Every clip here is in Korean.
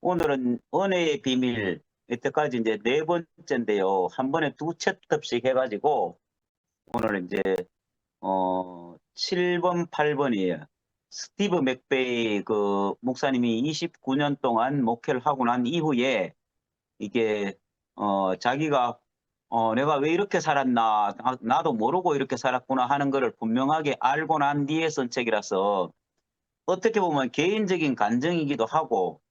오늘은 은혜의 비밀, 이때까지 이제 네 번째인데요. 한 번에 두 챕터씩 해가지고, 오늘 이제, 7번, 8번이에요. 스티브 맥베이 그 목사님이 29년 동안 목회를 하고 난 이후에, 이게, 자기가, 내가 왜 이렇게 살았나, 나도 모르고 이렇게 살았구나 하는 거를 분명하게 알고 난 뒤에 쓴 책이라서, 어떻게 보면 개인적인 간증이기도 하고,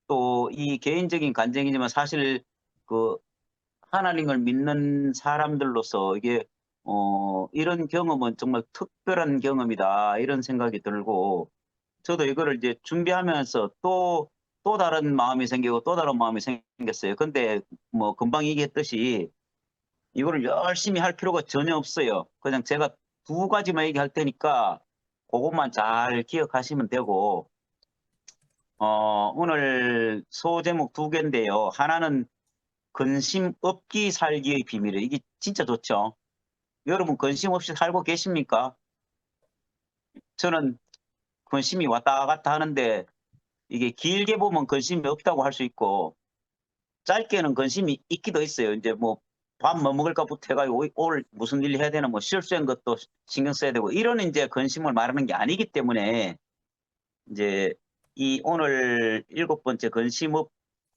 또 이 개인적인 간증이지만 사실 그 하나님을 믿는 사람들로서 이게 이런 경험은 정말 특별한 경험이다 이런 생각이 들고 저도 이거를 이제 준비하면서 또 다른 마음이 생기고 또 다른 마음이 생겼어요. 근데 뭐 금방 얘기했듯이 이거를 열심히 할 필요가 전혀 없어요. 그냥 제가 두 가지만 얘기할 테니까 그것만 잘 기억하시면 되고 오늘 소제목 두 개인데요. 하나는 근심 없기 살기의 비밀이에요. 이게 진짜 좋죠. 여러분 근심 없이 살고 계십니까? 저는 근심이 왔다 갔다 하는데 이게 길게 보면 근심이 없다고 할 수 있고 짧게는 근심이 있기도 있어요. 이제 뭐 밥 뭐 먹을까부터 해가지고 오늘 무슨 일 해야 되나 뭐 실수한 것도 신경 써야 되고 이런 이제 근심을 말하는 게 아니기 때문에 이제 이 오늘 일곱 번째 근심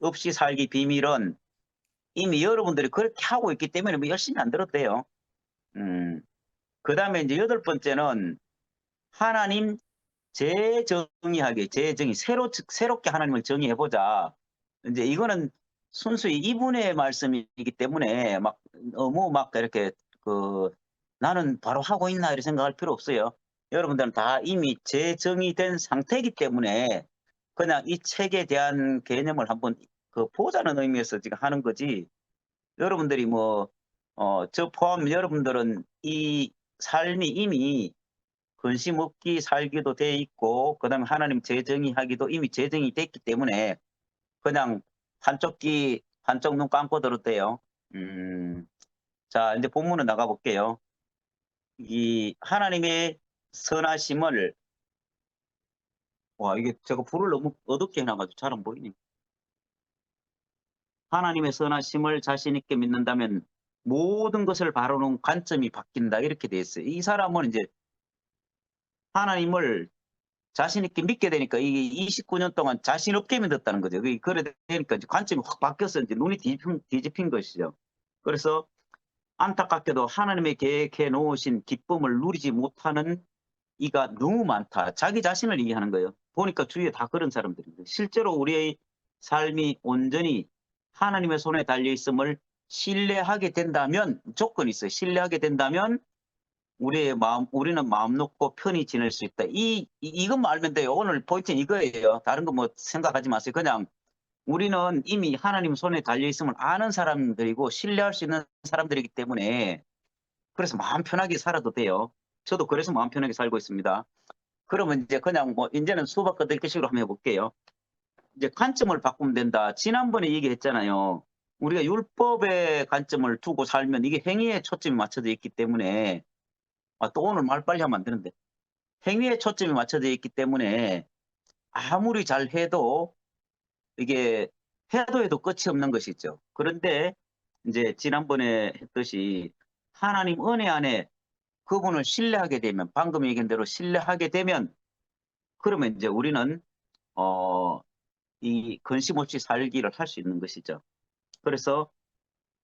없이 살기 비밀은 이미 여러분들이 그렇게 하고 있기 때문에 뭐 열심히 안 들어도 돼요. 그다음에 이제 여덟 번째는 하나님 재정의하기, 재정의 새롭게 하나님을 정의해 보자. 이제 이거는 순수히 이분의 말씀이기 때문에 막 너무 막 이렇게 그 나는 바로 하고 있나 이렇게 생각할 필요 없어요. 여러분들은 다 이미 재정의된 상태이기 때문에 그냥 이 책에 대한 개념을 한번 그 보자는 의미에서 지금 하는 거지. 여러분들이 뭐 저 포함 여러분들은 이 삶이 이미 근심 없기 살기도 돼 있고 그다음에 하나님 재정의하기도 이미 재정이 됐기 때문에 그냥 한쪽 귀 한쪽 눈 감고 들어도 돼요. 자 이제 본문으로 나가 볼게요. 이 하나님의 선하심을 와 이게 제가 불을 너무 어둡게 해 놔 가지고 잘 안 보이네. 하나님의 선하심을 자신 있게 믿는다면 모든 것을 바라보는 관점이 바뀐다 이렇게 돼 있어요. 이 사람은 이제 하나님을 자신 있게 믿게 되니까 이게 29년 동안 자신 없게 믿었다는 거죠. 그래 되니까 이제 관점이 확 바뀌어서 이제 눈이 뒤집힌 것이죠. 그래서 안타깝게도 하나님의 계획해 놓으신 기쁨을 누리지 못하는 이가 너무 많다. 자기 자신을 얘기하는 거예요. 보니까 주위에 다 그런 사람들입니다. 실제로 우리의 삶이 온전히 하나님의 손에 달려 있음을 신뢰하게 된다면 조건이 있어요. 신뢰하게 된다면 우리는 마음 놓고 편히 지낼 수 있다. 이것만 알면 돼요. 오늘 포인트는 이거예요. 다른 거 뭐 생각하지 마세요. 그냥 우리는 이미 하나님 손에 달려 있음을 아는 사람들이고 신뢰할 수 있는 사람들이기 때문에 그래서 마음 편하게 살아도 돼요. 저도 그래서 마음 편하게 살고 있습니다. 그러면 이제 그냥 뭐 이제는 수박 겉핥기식으로 한번 해볼게요. 이제 관점을 바꾸면 된다. 지난번에 얘기했잖아요. 우리가 율법의 관점을 두고 살면 이게 행위에 초점이 맞춰져 있기 때문에 또 오늘 말 빨리 하면 안 되는데 행위에 초점이 맞춰져 있기 때문에 아무리 잘 해도 이게 해도 끝이 없는 것이죠. 그런데 이제 지난번에 했듯이 하나님 은혜 안에 그분을 신뢰하게 되면 방금 얘기한 대로 신뢰하게 되면 그러면 이제 우리는 어 이 근심 없이 살기를 할 수 있는 것이죠. 그래서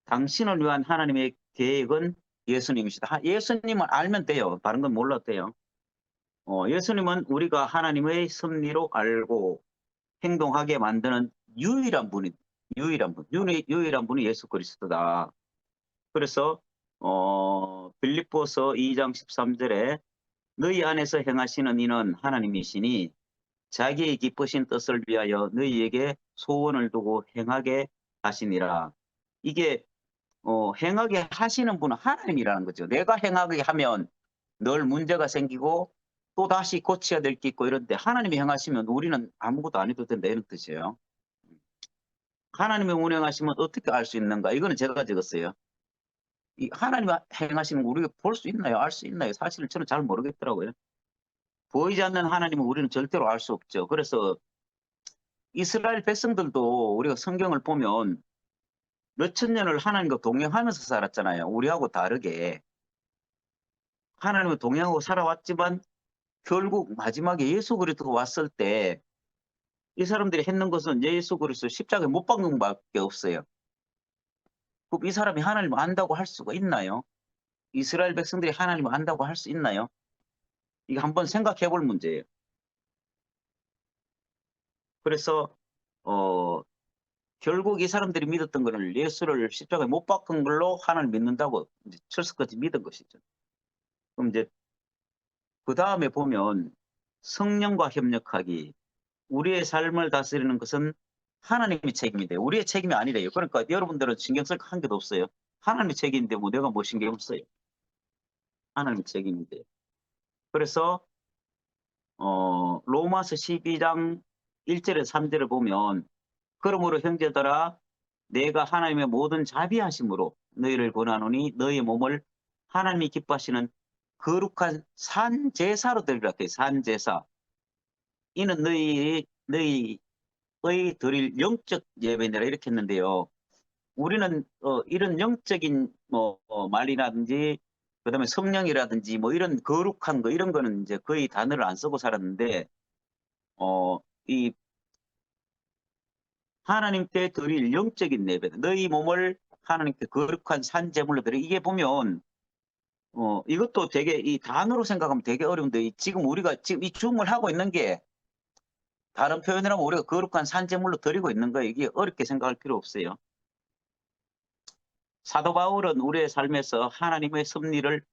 당신을 위한 하나님의 계획은 예수님이시다. 예수님을 알면 돼요. 다른 건 몰라도 돼요. 예수님은 우리가 하나님의 섭리로 알고 행동하게 만드는 유일한 분이 예수 그리스도다. 그래서 빌립보서 2장 13절에 너희 안에서 행하시는 이는 하나님이시니 자기의 기쁘신 뜻을 위하여 너희에게 소원을 두고 행하게 하시니라. 이게 행하게 하시는 분은 하나님이라는 거죠. 내가 행하게 하면 늘 문제가 생기고 또다시 고쳐야 될 게 있고 이런데 하나님이 행하시면 우리는 아무것도 안 해도 된다 이런 뜻이에요. 하나님의 운행하시면 어떻게 알 수 있는가? 이거는 제가 적었어요. 이 하나님이 행하시는 거 우리가 볼 수 있나요? 알 수 있나요? 사실 저는 잘 모르겠더라고요. 보이지 않는 하나님은 우리는 절대로 알 수 없죠. 그래서 이스라엘 백성들도 우리가 성경을 보면 몇천 년을 하나님과 동행하면서 살았잖아요. 우리하고 다르게. 하나님과 동행하고 살아왔지만 결국 마지막에 예수 그리스도가 왔을 때 이 사람들이 했는 것은 예수 그리스도 십자가에 못 박는 것밖에 없어요. 그럼 이 사람이 하나님을 안다고 할 수가 있나요? 이스라엘 백성들이 하나님을 안다고 할 수 있나요? 이거 한번 생각해 볼 문제예요. 그래서 결국 이 사람들이 믿었던 거는 예수를 십자가에 못 박은 걸로 하나님을 믿는다고 이제 철석같이 믿은 것이죠. 그럼 이제 그다음에 보면 성령과 협력하기. 우리의 삶을 다스리는 것은 하나님의 책임인데 우리의 책임이 아니래요. 그러니까 여러분들은 신경 쓸 한 개도 없어요. 하나님의 책임인데 뭐 내가 뭐 신경 써요. 하나님의 책임인데. 그래서 로마서 12장 1절에서 3절을 보면 그러므로 형제들아 내가 하나님의 모든 자비하심으로 너희를 권하노니 너희 몸을 하나님이 기뻐하시는 거룩한 산제사로 드리라 해요. 산제사. 이는 너희의 드릴 영적 예배니라 이렇게 했는데요. 우리는 이런 영적인 말이라든지 그다음에 성령이라든지 뭐 이런 거룩한 거 이런 거는 이제 거의 단어를 안 쓰고 살았는데 이 하나님께 드릴 영적인 예배, 너희 몸을 하나님께 거룩한 산 제물로 드려. 이게 보면 이것도 되게 이 단어로 생각하면 되게 어려운데 지금 우리가 지금 이 줌을 하고 있는 게 다른 표현을 하면 우리가 거룩한 산 제물로 드리고 있는 거예요. 이게 어렵게 생각할 필요 없어요. 사도 바울은 우리의 삶에서 하나님의 섭리를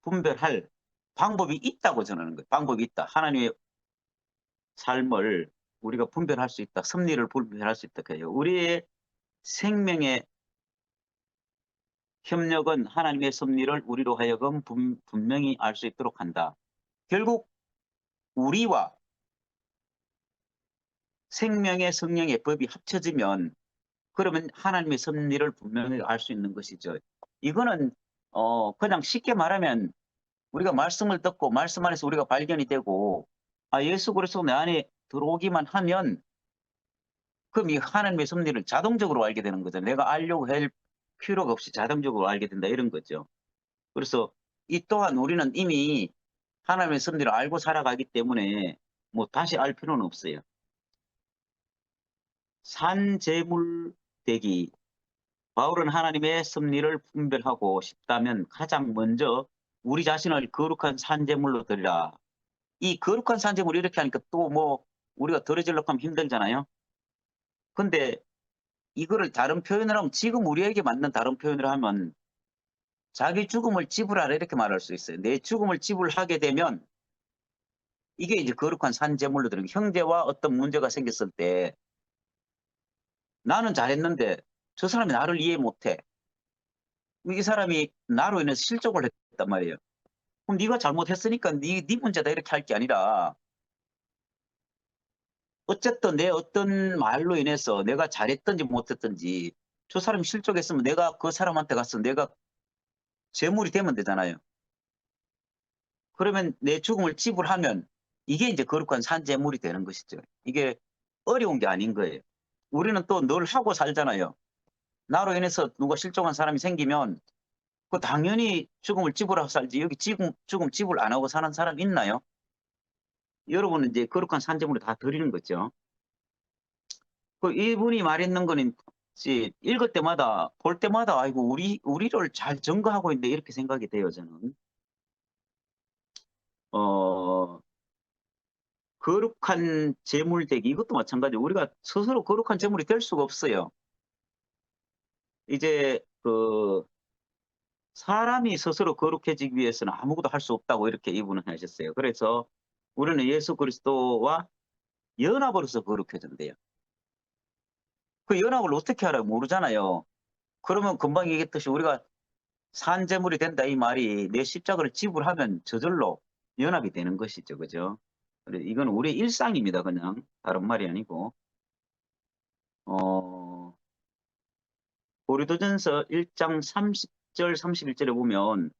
분별할 방법이 있다고 전하는 거예요. 방법이 있다. 하나님의 삶을 우리가 분별할 수 있다. 섭리를 분별할 수 있다. 그래요. 우리의 생명의 협력은 하나님의 섭리를 우리로 하여금 분명히 알 수 있도록 한다. 결국 우리와 생명의 성령의 법이 합쳐지면 그러면 하나님의 섭리를 분명히 알 수 있는 것이죠. 이거는 그냥 쉽게 말하면 우리가 말씀을 듣고 말씀 안에서 우리가 발견이 되고 예수 그리스도 내 안에 들어오기만 하면 그럼 이 하나님의 섭리를 자동적으로 알게 되는 거죠. 내가 알려고 할 필요가 없이 자동적으로 알게 된다 이런 거죠. 그래서 이 또한 우리는 이미 하나님의 섭리를 알고 살아가기 때문에 뭐 다시 알 필요는 없어요. 산재물 되기. 바울은 하나님의 섭리를 분별하고 싶다면 가장 먼저 우리 자신을 거룩한 산재물로 드리라. 이 거룩한 산재물 이렇게 하니까 또 뭐 우리가 드려지려고 하면 힘들잖아요. 근데 이거를 다른 표현을 하면 지금 우리에게 맞는 다른 표현을 하면 자기 죽음을 지불하라 이렇게 말할 수 있어요. 내 죽음을 지불하게 되면 이게 이제 거룩한 산재물로 드리는 거예요. 형제와 어떤 문제가 생겼을 때 나는 잘했는데 저 사람이 나를 이해 못해. 이 사람이 나로 인해서 실족을 했단 말이에요. 그럼 네가 잘못했으니까 네 문제다 이렇게 할 게 아니라 어쨌든 내 어떤 말로 인해서 내가 잘했든지 못했든지 저 사람이 실족했으면 내가 그 사람한테 가서 내가 재물이 되면 되잖아요. 그러면 내 죽음을 지불하면 이게 이제 거룩한 산재물이 되는 것이죠. 이게 어려운 게 아닌 거예요. 우리는 또 늘 하고 살잖아요. 나로 인해서 누가 실종한 사람이 생기면 그 당연히 죽음을 지불하고 살지 여기 죽음 지불 안 하고 사는 사람 있나요? 여러분은 이제 거룩한 산재물을 다 드리는 거죠. 그 이분이 말했는 거는 이제 읽을 때마다 볼 때마다 아이고 우리를 잘 증거하고 있네 이렇게 생각이 돼요 저는. 어 거룩한 재물 되기 이것도 마찬가지로 우리가 스스로 거룩한 재물이 될 수가 없어요. 이제 사람이 스스로 거룩해지기 위해서는 아무것도 할 수 없다고 이렇게 이분은 하셨어요. 그래서 우리는 예수 그리스도와 연합으로서 거룩해진대요. 그 연합을 어떻게 알아요? 모르잖아요. 그러면 금방 얘기했듯이 우리가 산재물이 된다 이 말이 내 십자가를 지불하면 저절로 연합이 되는 것이죠. 그죠? 이건 우리의 일상입니다. 그냥 다른 말이 아니고. 어, 고린도전서 1장 30절 31절에 보면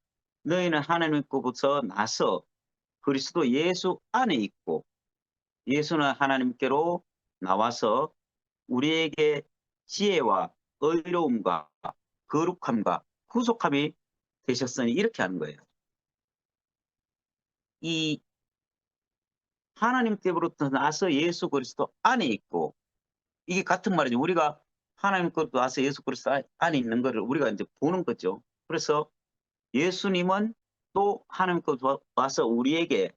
너희는 하나님께로부터 나서 그리스도 예수 안에 있고 예수는 하나님께로 나와서 우리에게 지혜와 의로움과 거룩함과 후속함이 되셨으니 이렇게 하는 거예요. 이 하나님 때부터 나서 예수 그리스도 안에 있고 이게 같은 말이죠. 우리가 하나님 것도 나서 예수 그리스도 안에 있는 거를 우리가 이제 보는 거죠. 그래서 예수님은 또 하나님 것도 와서 우리에게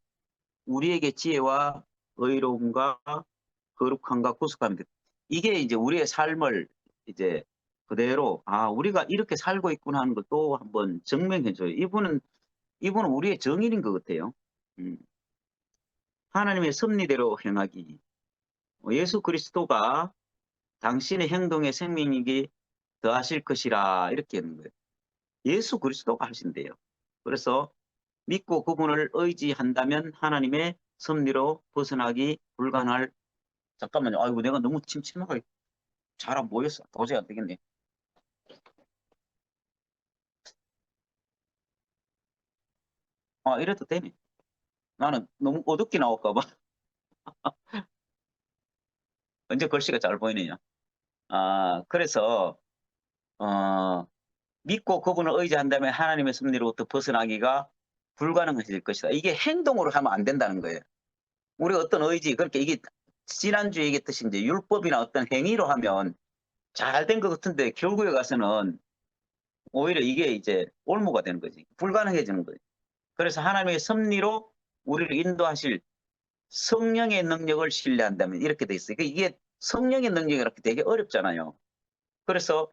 지혜와 의로움과 거룩함과 구속함이 돼. 이게 이제 우리의 삶을 이제 그대로 우리가 이렇게 살고 있구나 하는 걸 또 한번 증명해 줘요. 이분은 우리의 정인인 것 같아요. 하나님의 섭리대로 행하기. 예수 그리스도가 당신의 행동에 생명력이 더하실 것이라 이렇게 하는 거예요. 예수 그리스도가 하신대요. 그래서 믿고 그분을 의지한다면 하나님의 섭리로 벗어나기 불가능할. 잠깐만요. 아이고 내가 너무 침침하게 잘 안 보였어. 도저히 안 되겠네. 이래도 되네. 나는 너무 어둡게 나올까 봐. 언제 글씨가 잘 보이네요. 그래서 믿고 그분을 의지한다면 하나님의 섭리로부터 벗어나기가 불가능해질 것이다. 이게 행동으로 하면 안 된다는 거예요. 우리 어떤 의지, 그렇게 이게 지난주에 얘기했듯이 이제 율법이나 어떤 행위로 하면 잘 된 것 같은데 결국에 가서는 오히려 이게 이제 올무가 되는 거지. 불가능해지는 거예요. 그래서 하나님의 섭리로 우리를 인도하실 성령의 능력을 신뢰한다면 이렇게 돼 있어요. 이게 성령의 능력이라고 되게 어렵잖아요. 그래서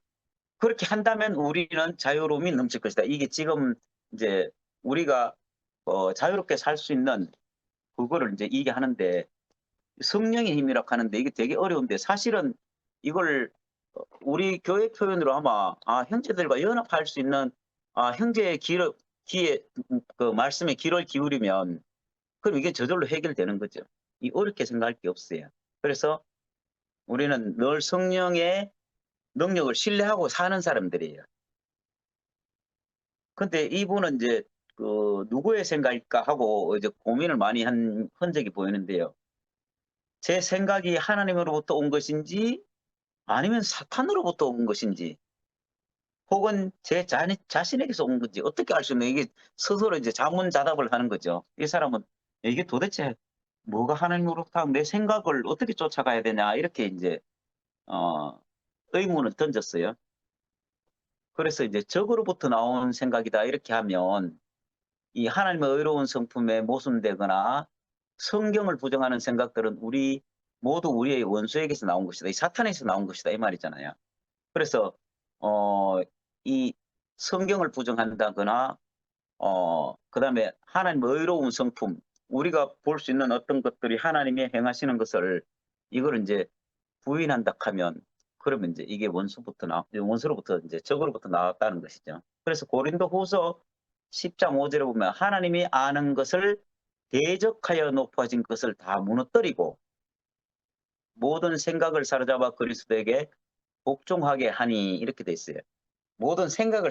그렇게 한다면 우리는 자유로움이 넘칠 것이다. 이게 지금 이제 우리가 자유롭게 살 수 있는 그거를 이제 이게 하는데 성령의 힘이라고 하는데 이게 되게 어려운데 사실은 이걸 우리 교회 표현으로 아마 형제들과 연합할 수 있는 형제의 귀에 그 말씀에 귀를 기울이면 그럼 이게 저절로 해결되는 거죠. 이 어렵게 생각할 게 없어요. 그래서 우리는 늘 성령의 능력을 신뢰하고 사는 사람들이에요. 근데 이분은 이제 그 누구의 생각일까 하고 이제 고민을 많이 한 흔적이 보이는데요. 제 생각이 하나님으로부터 온 것인지 아니면 사탄으로부터 온 것인지 혹은 제 자신에게서 온 건지 어떻게 알 수 있는 이게 스스로 이제 자문자답을 하는 거죠. 이 사람은 이게 도대체 뭐가 하나님으로부터 내 생각을 어떻게 쫓아가야 되냐 이렇게 이제 어, 의문을 던졌어요. 그래서 이제 적으로부터 나온 생각이다 이렇게 하면 이 하나님의 의로운 성품에 모순되거나 성경을 부정하는 생각들은 모두 우리의 원수에게서 나온 것이다. 이 사탄에서 나온 것이다 이 말이잖아요. 그래서 이 성경을 부정한다거나 그다음에 하나님의 의로운 성품 우리가 볼 수 있는 어떤 것들이 하나님이 행하시는 것을 이걸 이제 부인한다 하면 그러면 이제 이게 원수로부터 이제 적으로부터 나왔다는 것이죠. 그래서 고린도후서 10장 5절에 보면 하나님이 아는 것을 대적하여 높아진 것을 다 무너뜨리고 모든 생각을 사로잡아 그리스도에게 복종하게 하니 이렇게 돼 있어요. 모든 생각을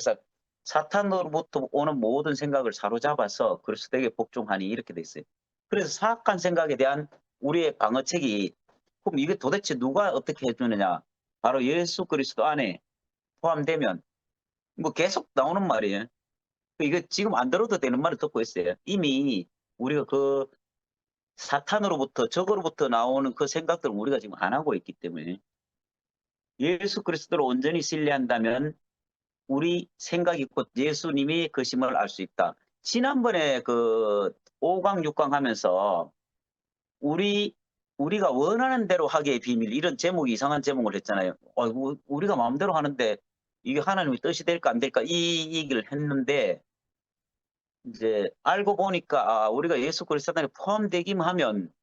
사탄으로부터 오는 모든 생각을 사로잡아서 그리스도에게 복종하니 이렇게 돼 있어요. 그래서 사악한 생각에 대한 우리의 방어책이 그럼 이게 도대체 누가 어떻게 해주느냐? 바로 예수 그리스도 안에 포함되면 뭐 계속 나오는 말이에요. 이거 지금 안 들어도 되는 말을 듣고 있어요. 이미 우리가 그 사탄으로부터 적으로부터 나오는 그 생각들을 우리가 지금 안 하고 있기 때문에 예수 그리스도를 온전히 신뢰한다면 우리 생각이 곧 예수님이 그심을 알 수 있다. 지난번에 그 5강 6강 하면서 우리가 원하는 대로 하기의 비밀 이런 제목이 이상한 제목을 했잖아요. 우리가 마음대로 하는데 이게 하나님의 뜻이 될까 안 될까 이 얘기를 했는데 이제 알고 보니까 우리가 예수 그리스도 안에 포함되기만 하면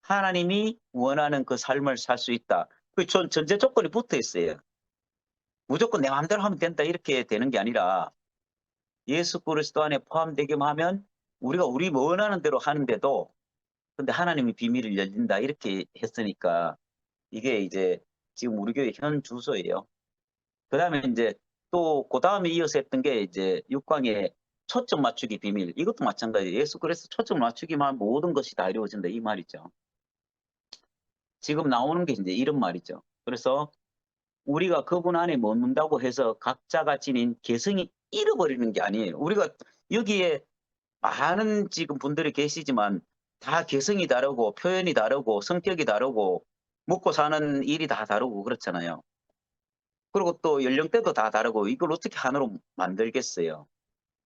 하나님이 원하는 그 삶을 살 수 있다. 그 전제 조건이 붙어 있어요. 무조건 내 마음대로 하면 된다 이렇게 되는 게 아니라 예수 그리스도 안에 포함되기만 하면 우리가 우리 원하는 대로 하는데도 근데 하나님의 비밀을 열린다 이렇게 했으니까 이게 이제 지금 우리 교회 현 주소예요. 그다음에 이제 또 그다음에 이어서 했던 게 이제 6강의 초점 맞추기 비밀. 이것도 마찬가지예요. 예수 그리스도 초점 맞추기만 하면 모든 것이 다 이루어진다 이 말이죠. 지금 나오는 게 이제 이런 말이죠. 그래서 우리가 그분 안에 머문다고 해서 각자가 지닌 개성이 잃어버리는 게 아니에요. 우리가 여기에 많은 지금 분들이 계시지만 다 개성이 다르고 표현이 다르고 성격이 다르고 먹고 사는 일이 다 다르고 그렇잖아요. 그리고 또 연령대도 다 다르고 이걸 어떻게 하나로 만들겠어요.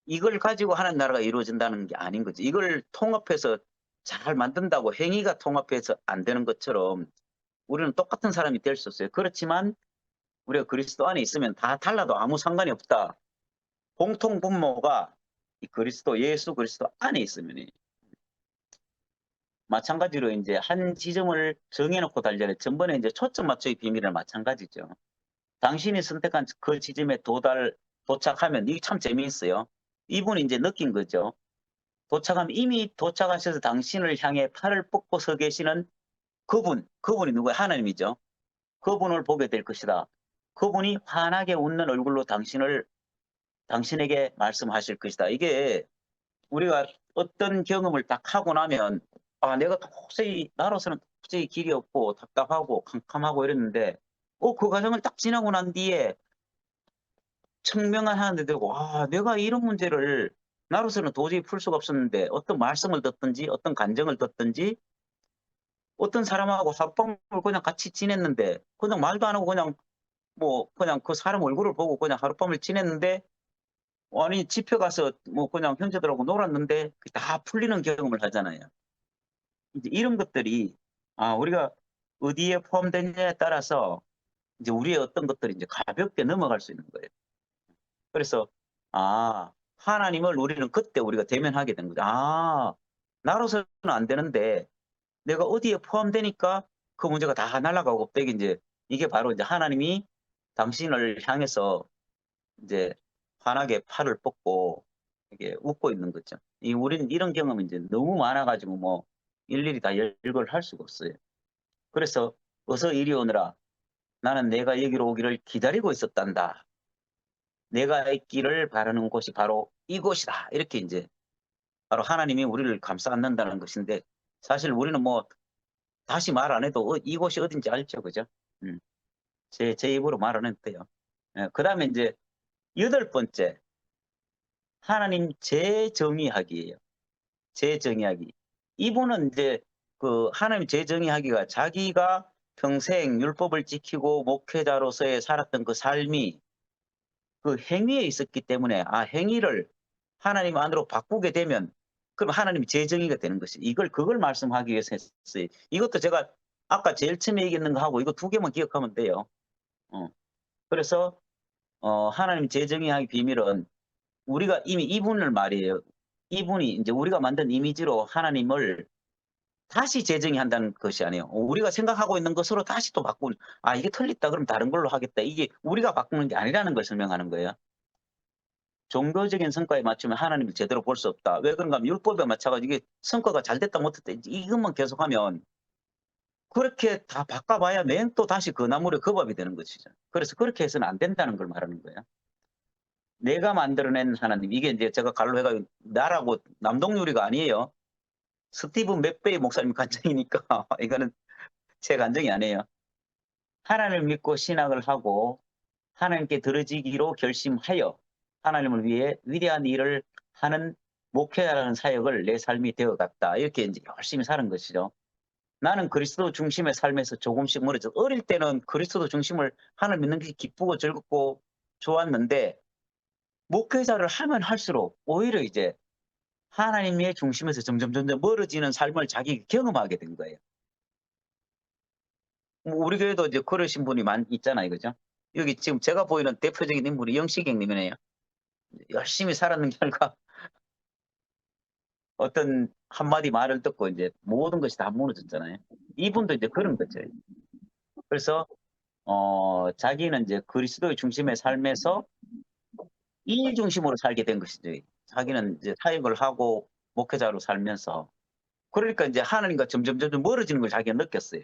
이걸 가지고 하는 나라가 이루어진다는 게 아닌 거지. 이걸 통합해서 잘 만든다고 행위가 통합해서 안 되는 것처럼 우리는 똑같은 사람이 될 수 없어요. 그렇지만 우리가 그리스도 안에 있으면 다 달라도 아무 상관이 없다. 공통 분모가 이 그리스도 예수 그리스도 안에 있으면 마찬가지로 이제 한 지점을 정해놓고 달려야 전번에 이제 초점 맞추기 비밀이랑 마찬가지죠. 당신이 선택한 그 지점에 도착하면 이게 참 재미있어요. 이분이 이제 느낀 거죠. 도착하면 이미 도착하셔서 당신을 향해 팔을 뻗고 서 계시는 그분이 누구예요? 하나님이죠. 그분을 보게 될 것이다. 그분이 환하게 웃는 얼굴로 당신에게 말씀하실 것이다. 이게 우리가 어떤 경험을 딱 하고 나면 아 내가 도저히 나로서는 도저히 길이 없고 답답하고 캄캄하고 이랬는데 그 과정을 딱 지나고 난 뒤에 청명한 하는데 되고 아 내가 이런 문제를 나로서는 도저히 풀 수가 없었는데 어떤 말씀을 듣든지 어떤 간정을 듣든지 어떤 사람하고 하룻밤을 그냥 같이 지냈는데 그냥 말도 안 하고 그냥 뭐 그냥 그 사람 얼굴을 보고 그냥 하룻밤을 지냈는데 아니 집에 가서 뭐 그냥 형제들하고 놀았는데 다 풀리는 경험을 하잖아요. 이제 이런 것들이 우리가 어디에 포함되느냐에 따라서 이제 우리의 어떤 것들이 이제 가볍게 넘어갈 수 있는 거예요. 그래서 하나님을 우리는 그때 우리가 대면하게 된 거죠. 나로서는 안 되는데 내가 어디에 포함되니까 그 문제가 다 날아가고 되게 이게 바로 이제 하나님이 당신을 향해서 이제 환하게 팔을 뻗고 이게 웃고 있는 거죠. 우리는 이런 경험이 이제 너무 많아가지고 뭐 일일이 다 열거를 할 수가 없어요. 그래서 어서 이리 오너라. 나는 내가 여기로 오기를 기다리고 있었단다. 내가 있기를 바라는 곳이 바로 이곳이다. 이렇게 이제 바로 하나님이 우리를 감싸 안는다는 것인데 사실 우리는 뭐 다시 말 안 해도 이곳이 어딘지 알죠. 그죠? 제 입으로 말 안 해도 돼요. 그다음에 이제 여덟 번째 하나님 재정의하기예요. 재정의하기. 이분은 이제 그 하나님 재정의하기가 자기가 평생 율법을 지키고 목회자로서의 살았던 그 삶이 그 행위에 있었기 때문에 행위를 하나님 안으로 바꾸게 되면 그럼 하나님이 재정의가 되는 것이 그걸 말씀하기 위해서 했어요. 이것도 제가 아까 제일 처음에 얘기했는 거 하고 이거 두 개만 기억하면 돼요. 그래서 하나님 재정의하기 비밀은 우리가 이미 이분을 말이에요. 이분이 이제 우리가 만든 이미지로 하나님을 다시 재정의한다는 것이 아니에요. 우리가 생각하고 있는 것으로 다시 또 바꾸는 이게 틀렸다 그럼 다른 걸로 하겠다. 이게 우리가 바꾸는 게 아니라는 걸 설명하는 거예요. 종교적인 성과에 맞추면 하나님을 제대로 볼 수 없다. 왜 그런가 하면 율법에 맞춰가지고 이게 성과가 잘 됐다 못했다 이것만 계속하면 그렇게 다 바꿔봐야 맨 또 다시 그 나물에 그 밥이 되는 것이죠. 그래서 그렇게 해서는 안 된다는 걸 말하는 거예요. 내가 만들어낸 하나님 이게 이제 제가 갈로 해가지고 나라고 남동요리가 아니에요. 스티븐 맥베이 목사님 간증이니까 이거는 제 간증이 아니에요. 하나님을 믿고 신앙을 하고 하나님께 들어지기로 결심하여 하나님을 위해 위대한 일을 하는 목회자라는 사역을 내 삶이 되어갔다. 이렇게 이제 열심히 사는 것이죠. 나는 그리스도 중심의 삶에서 조금씩 멀어져. 어릴 때는 그리스도 중심을 하나님 믿는 게 기쁘고 즐겁고 좋았는데 목회자를 하면 할수록 오히려 이제 하나님의 중심에서 점점 멀어지는 삶을 자기 경험하게 된 거예요. 뭐 우리 교회도 이제 그러신 분이 있잖아요. 그죠? 여기 지금 제가 보이는 대표적인 인물이 영식행 님이네요. 열심히 살았는 결과 어떤 한마디 말을 듣고 이제 모든 것이 다 무너졌잖아요. 이분도 이제 그런 거죠. 그래서 자기는 이제 그리스도의 중심의 삶에서 일 중심으로 살게 된 것이죠. 자기는 이제 사역을 하고 목회자로 살면서 그러니까 이제 하나님과 점점 멀어지는 걸 자기가 느꼈어요.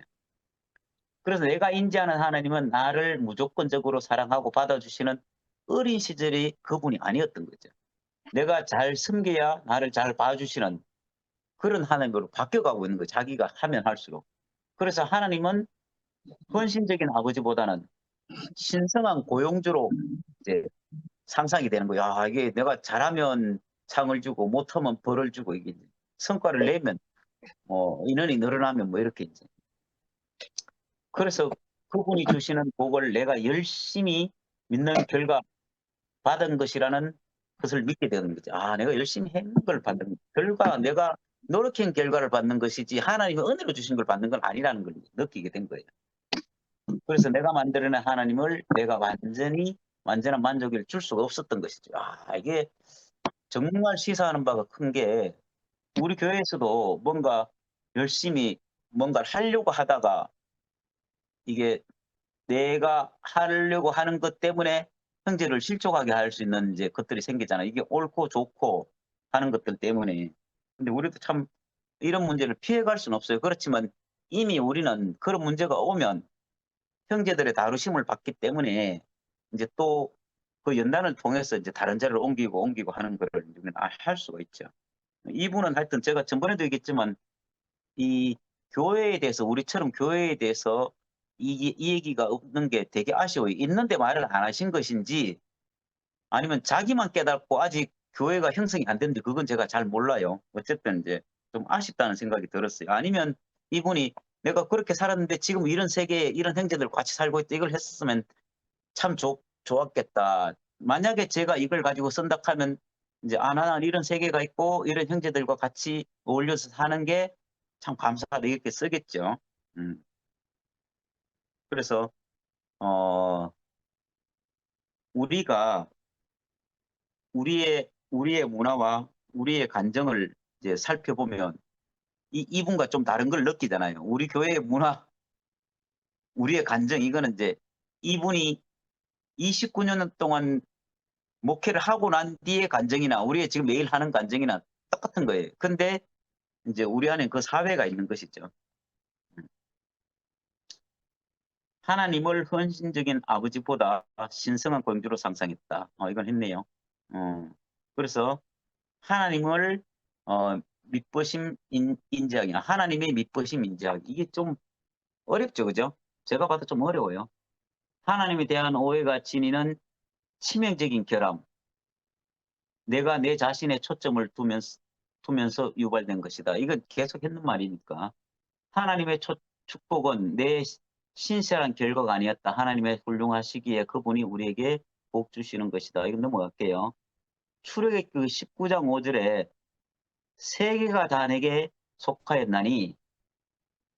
그래서 내가 인지하는 하나님은 나를 무조건적으로 사랑하고 받아주시는 어린 시절이 그분이 아니었던 거죠. 내가 잘 섬겨야 나를 잘 봐주시는 그런 하나님으로 바뀌어가고 있는 거예요. 자기가 하면 할수록. 그래서 하나님은 헌신적인 아버지보다는 신성한 고용주로 이제 상상이 되는 거야. 아, 이게 내가 잘하면 상을 주고 못하면 벌을 주고 이게 성과를 내면 뭐 인원이 늘어나면 뭐 이렇게 이제. 그래서 그분이 주시는 복을 내가 열심히 믿는 결과 받은 것이라는 것을 믿게 되는 거죠. 아, 내가 열심히 했는 걸 받는 결과, 내가 노력한 결과를 받는 것이지 하나님의 은혜로 주신 걸 받는 건 아니라는 걸 느끼게 된 거예요. 그래서 내가 만들어낸 하나님을 내가 완전한 만족을 줄 수가 없었던 것이죠. 아, 이게 정말 시사하는 바가 큰 게 우리 교회에서도 뭔가 열심히 뭔가를 하려고 하다가 이게 내가 하려고 하는 것 때문에 형제를 실족하게 할 수 있는 이제 것들이 생기잖아요. 이게 옳고 좋고 하는 것들 때문에. 근데 우리도 참 이런 문제를 피해갈 수는 없어요. 그렇지만 이미 우리는 그런 문제가 오면 형제들의 다루심을 받기 때문에 이제 또 그 연단을 통해서 이제 다른 자리를 옮기고 하는 거를 우리는 할 수가 있죠. 이분은 하여튼 제가 전번에도 얘기했지만 이 교회에 대해서 우리처럼 교회에 대해서 이 얘기가 없는 게 되게 아쉬워요. 있는데 말을 안 하신 것인지 아니면 자기만 깨닫고 아직 교회가 형성이 안 됐는데 그건 제가 잘 몰라요. 어쨌든 이제 좀 아쉽다는 생각이 들었어요. 아니면 이분이 내가 그렇게 살았는데 지금 이런 세계에 이런 형제들 같이 살고 있다 이걸 했었으면 참 좋았겠다. 만약에 제가 이걸 가지고 쓴다 하면 이제 나는 이런 세계가 있고 이런 형제들과 같이 어울려서 사는 게 참 감사하다 이렇게 쓰겠죠. 음. 그래서 어 우리가 우리의 문화와 우리의 감정을 이제 살펴보면 이분과 좀 다른 걸 느끼잖아요. 우리 교회의 문화, 우리의 감정 이거는 이제 이분이 29년 동안 목회를 하고 난 뒤의 감정이나 우리의 지금 매일 하는 감정이나 똑같은 거예요. 근데 이제 우리 안에 그 사회가 있는 것이죠. 하나님을 헌신적인 아버지보다 신성한 공주로 상상했다. 이건 했네요. 그래서 하나님을 믿보심 인지하기, 하나님의 믿보심 인지하기. 이게 좀 어렵죠, 그죠? 제가 봐도 좀 어려워요. 하나님에 대한 오해가 지니는 치명적인 결함. 내가 내 자신의 초점을 두면서 유발된 것이다. 이건 계속 했는 말이니까. 하나님의 축복은 내 신실한 결과가 아니었다. 하나님의 훌륭하시기에 그분이 우리에게 복 주시는 것이다. 이건 넘어갈게요. 출애굽기 그 19장 5절에 세계가 다 내게 속하였나니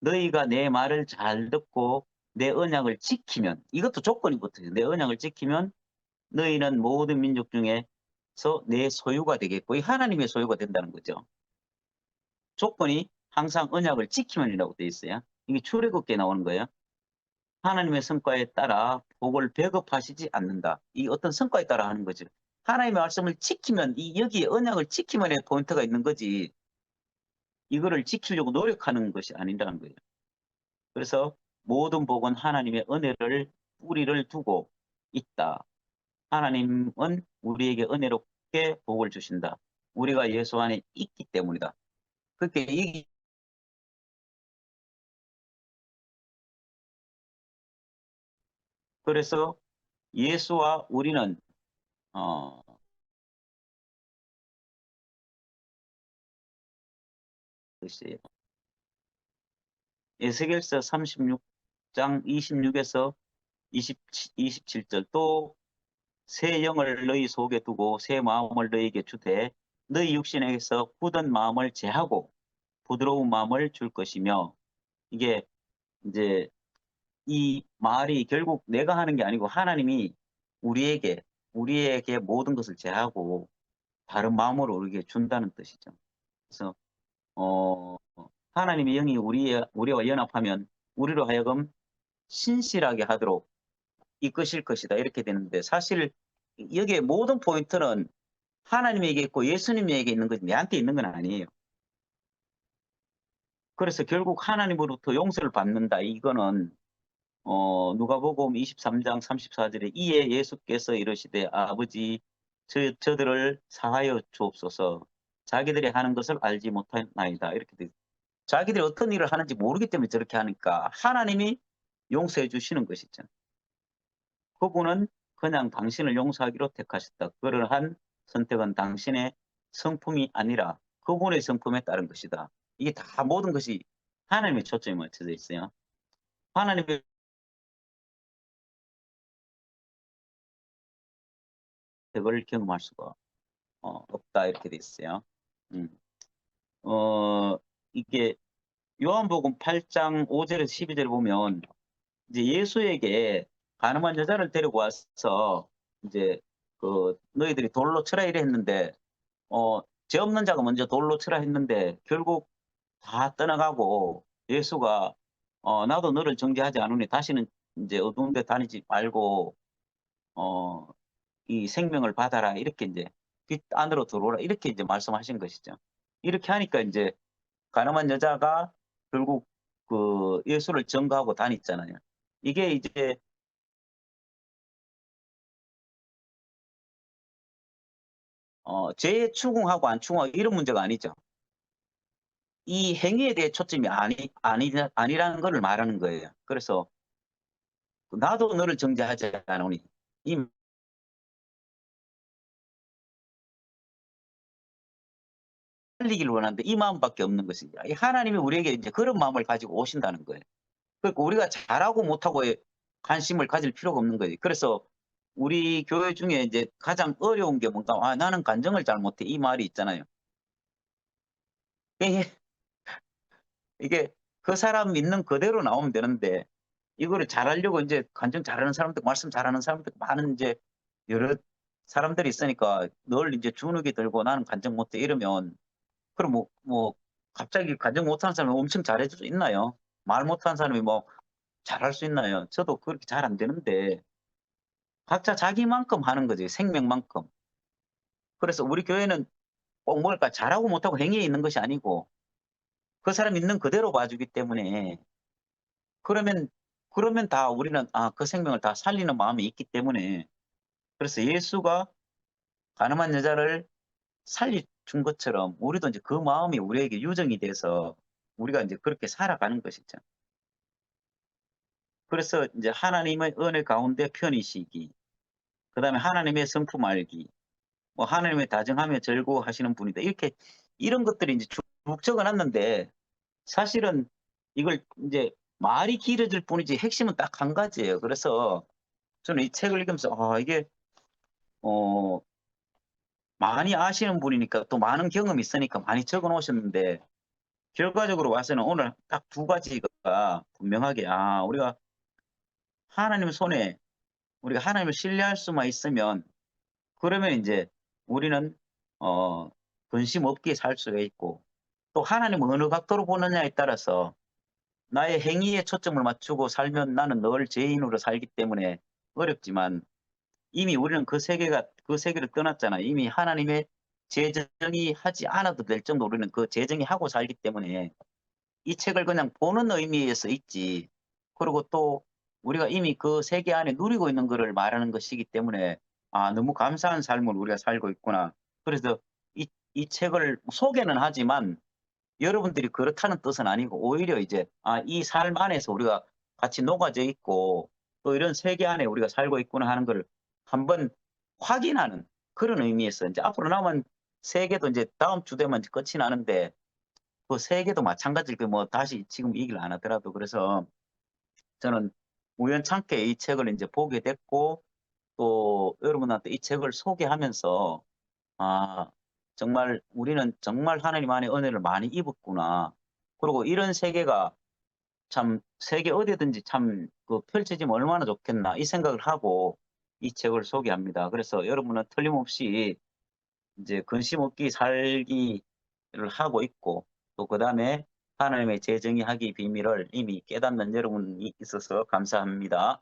너희가 내 말을 잘 듣고 내 언약을 지키면, 이것도 조건이 붙어요. 내 언약을 지키면 너희는 모든 민족 중에서 내 소유가 되겠고, 이 하나님의 소유가 된다는 거죠. 조건이 항상 언약을 지키면이라고 되어 있어요. 이게 출애굽기에 나오는 거예요. 하나님의 성과에 따라 복을 배급하시지 않는다. 이 어떤 성과에 따라 하는 거죠. 하나님의 말씀을 지키면, 여기에 언약을 지키면의 포인트가 있는 거지, 이거를 지키려고 노력하는 것이 아니라는 거예요. 그래서 모든 복은 하나님의 은혜를 뿌리를 두고 있다. 하나님은 우리에게 은혜롭게 복을 주신다. 우리가 예수 안에 있기 때문이다. 그렇게 그래서 예수와 우리는 어, 글쎄요. 에스겔서 36장 26에서 27절 또 새 영을 너희 속에 두고 새 마음을 너희에게 주되 너희 육신에게서 굳은 마음을 제하고 부드러운 마음을 줄 것이며, 이게 이제 이 말이 결국 내가 하는 게 아니고 하나님이 우리에게 모든 것을 제하고 다른 마음으로 우리에게 준다는 뜻이죠. 그래서 어, 하나님의 영이 우리와 연합하면 우리로 하여금 신실하게 하도록 이끄실 것이다 이렇게 되는데, 사실 여기에 모든 포인트는 하나님에게 있고 예수님에게 있는 거지 내한테 있는 건 아니에요. 그래서 결국 하나님으로부터 용서를 받는다. 이거는 누가복음 23장 34절에 이에 예수께서 이르시되 아버지 저들을 사하여 주옵소서 자기들이 하는 것을 알지 못하나이다 이렇게 돼. 자기들이 어떤 일을 하는지 모르기 때문에 저렇게 하니까 하나님이 용서해 주시는 것이죠. 그분은 그냥 당신을 용서하기로 택하셨다. 그러한 선택은 당신의 성품이 아니라 그분의 성품에 따른 것이다. 이게 다 모든 것이 하나님의 초점이 맞춰져 있어요. 하나님의 그걸 경험할 수가 없다 이렇게 돼 있어요. 음. 어 이게 요한복음 8장 5절에서 12절에 보면 이제 예수에게 가늠한 여자를 데리고 와서 이제 그 너희들이 돌로 쳐라 이래 했는데 죄 없는 자가 먼저 돌로 치라 했는데 결국 다 떠나가고 예수가 나도 너를 정죄하지 않으니 다시는 이제 어두운 데 다니지 말고 어 이 생명을 받아라 이렇게 이제 빛 안으로 들어오라 이렇게 이제 말씀하신 것이죠. 이렇게 하니까 이제 가늠한 여자가 결국 그 예수를 증거하고 다녔잖아요. 이게 이제 죄에 추궁하고 안 추궁하고 이런 문제가 아니죠. 이 행위에 대해 초점이 아니라는 거를 말하는 거예요. 그래서 나도 너를 정죄하지 않으니 이 살리기를 원하는데 이 마음밖에 없는 것이죠. 이 하나님이 우리에게 이제 그런 마음을 가지고 오신다는 거예요. 그러니까 우리가 잘하고 못하고에 관심을 가질 필요가 없는 거예요. 그래서 우리 교회 중에 이제 가장 어려운 게 뭔가 "아 나는 간증을 잘 못해." 이 말이 있잖아요. 이게 이게 그 사람 있는 그대로 나오면 되는데 이거를 잘하려고 인제 간증 잘하는 사람도 말씀 잘하는 사람도 많은 인제 여러 사람들이 있으니까 늘 인제 주눅이 들고 '나는 간증 못해.' 이러면 그럼 뭐 갑자기 간증 못하는 사람이 엄청 잘해 줄 수 있나요? 말 못하는 사람이 뭐 잘할 수 있나요? 저도 그렇게 잘 안 되는데 각자 자기만큼 하는 거지 생명만큼. 그래서 우리 교회는 꼭 뭘까 잘하고 못하고 행위에 있는 것이 아니고 그 사람 있는 그대로 봐 주기 때문에 그러면 다 우리는 그 생명을 다 살리는 마음이 있기 때문에 그래서 예수가 가늠한 여자를 살려 준 것처럼 우리도 인제 그 마음이 우리에게 유정이 돼서 우리가 인제 그렇게 살아가는 것이죠. 그래서 인제 하나님의 은혜 가운데 편히 쉬기, 그다음에 하나님의 성품 알기, 뭐 하나님의 다정하며 절구하시는 분이다. 이렇게 이런 것들이 인제 쭉 적어 놨는데 사실은 이걸 인제 말이 길어질 뿐이지 핵심은 딱 한 가지예요. 그래서 저는 이 책을 읽으면서 이게 어 많이 아시는 분이니까 또 많은 경험이 있으니까 많이 적어 놓으셨는데 결과적으로 봐서는 오늘 딱 두 가지가 분명하게 우리가 하나님 손에 우리가 하나님을 신뢰할 수만 있으면 그러면 인제 우리는 어 근심 없게 살 수가 있고 또 하나님을 어느 각도로 보느냐에 따라서 나의 행위에 초점을 맞추고 살면 나는 늘 죄인으로 살기 때문에 어렵지만 이미 우리는 그 세계를 떠났잖아요. 이미 하나님의 재정의 하지 않아도 될 정도로 우리는 그 재정의 하고 살기 때문에 이 책을 그냥 보는 의미에서 있지. 그리고 또 우리가 이미 그 세계 안에 누리고 있는 거를 말하는 것이기 때문에 '아 너무 감사한 삶을 우리가 살고 있구나.' 그래서 이 책을 소개는 하지만 여러분들이 그렇다는 뜻은 아니고 오히려 이제 이 삶 안에서 우리가 같이 녹아져 있고 또 이런 세계 안에 우리가 살고 있구나 하는 거를 한번 확인하는 그런 의미에서 인제 앞으로 남은 세계도 인제 다음 주 되면 이제 끝이 나는데 그 세계도 마찬가지일 그 뭐 다시 지금 얘기를 안 하더라도 그래서 저는 우연찮게 이 책을 인제 보게 됐고 또 여러분한테 이 책을 소개하면서 '아 정말 우리는 정말 하나님 안에 은혜를 많이 입었구나. 그리고 이런 세계가 참 세계 어디든지 참 그 펼쳐지면 얼마나 좋겠나.' 이 생각을 하고 이 책을 소개합니다. 그래서 여러분은 틀림없이 인제 근심 없게 살기를 하고 있고 또 그다음에 하나님의 재정의하기 비밀을 이미 깨닫는 여러분이 있어서 감사합니다.